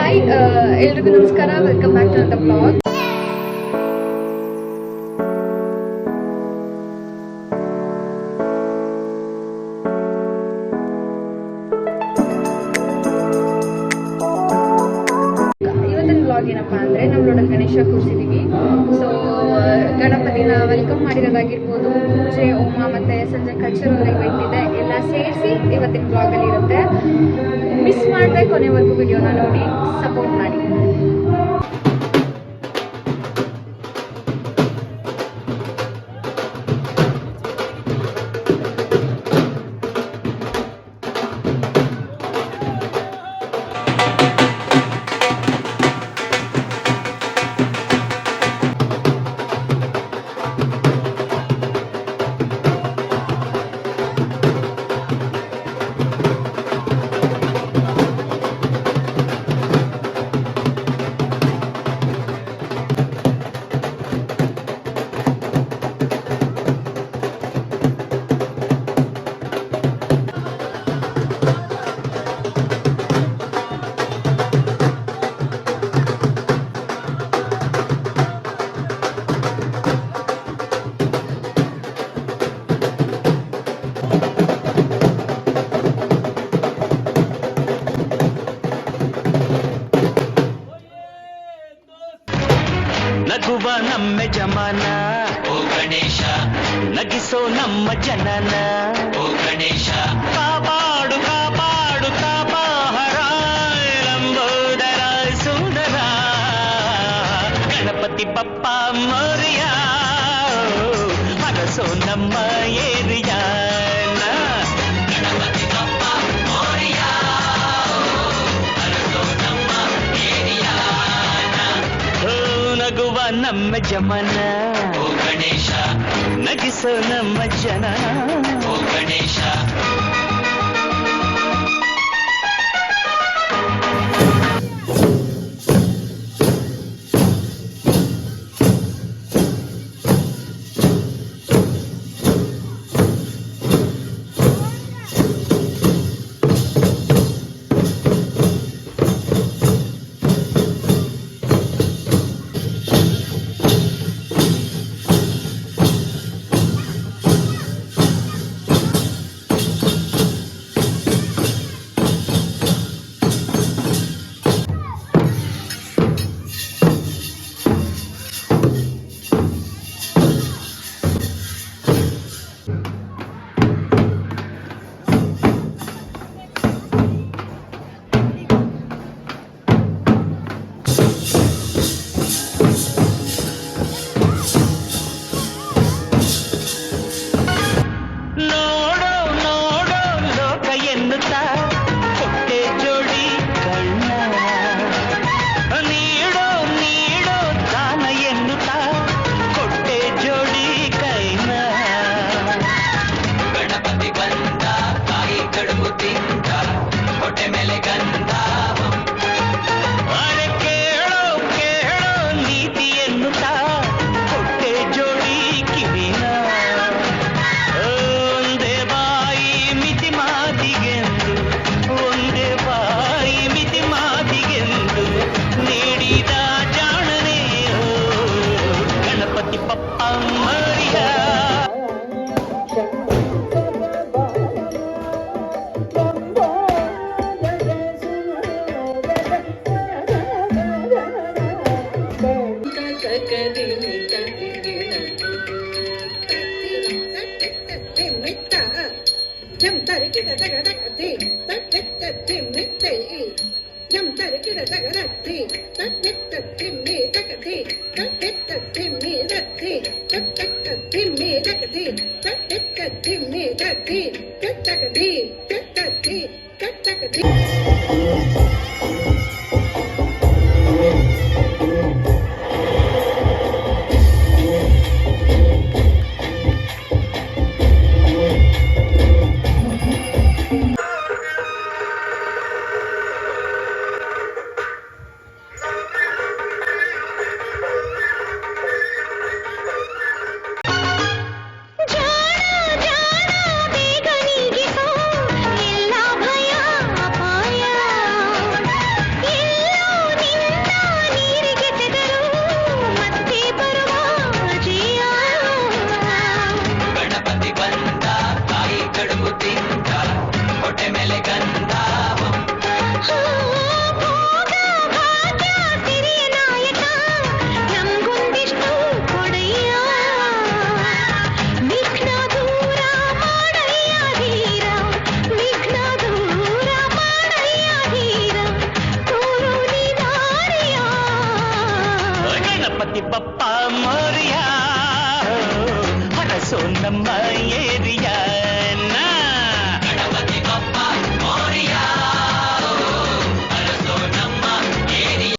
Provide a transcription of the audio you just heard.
Hi ಎಲ್ರಿಗೂ ನಮಸ್ಕಾರ, welcome back to the blog. ಇವತ್ತಿನ ಬ್ಲಾಗ್ ಏನಪ್ಪ ಅಂದರೆ ನಮ್ಮ ರೋಡಲ್ಲಿ ಗಣೇಶ ಕೂರಿಸಿದ್ದೀವಿ. ಸೊ ಗಣಪತಿನ ವೆಲ್ಕಮ್ ಮಾಡಿರೋದಾಗಿರ್ಬೋದು, ಪೂಜೆ, ಹೋಮ ಮತ್ತು ಸಂಜೆ ಕಲ್ಚರಲ್ ಇವೆಂಟ್ ಇದೆ, ಎಲ್ಲ ಸೇರಿಸಿ ಇವತ್ತಿನ ಬ್ಲಾಗಲ್ಲಿ ಇರುತ್ತೆ. ಮಿಸ್ ಮಾಡದೆ ಕೊನೆವರೆಗೂ ವಿಡಿಯೋನ ನೋಡಿ ಸಪೋರ್ಟ್ ಮಾಡಿ. ನಗುವ ನಮ್ಮ ಜಮಾನ ಓ ಗಣೇಶ, ನಗಿಸೋ ನಮ್ಮ ಜನನ ಓ ಗಣೇಶ, ಕಾಪಾಡು ಕಾಪಾಡು ಕಾಪಾಹರ ಲಂಬೋದರ ಸುಂದರ ಗಣಪತಿ ಬಪ್ಪ ಮೋರಿಯ, ಹರಸೋ ನಮ್ಮ ಏರಿಯಾ. ಗಣಪತಿ ಬಪ್ಪ ಮೋರಿಯ, ಹರಸೋ ನಮ್ಮ ಏರಿಯಾ. ನಗುವ ನಮ್ಮ ಜಮನ ಓ ಗಣೇಶ, ನಗಿಸೋ ನಮ್ಮ ಜನ ಓ ಗಣೇಶ.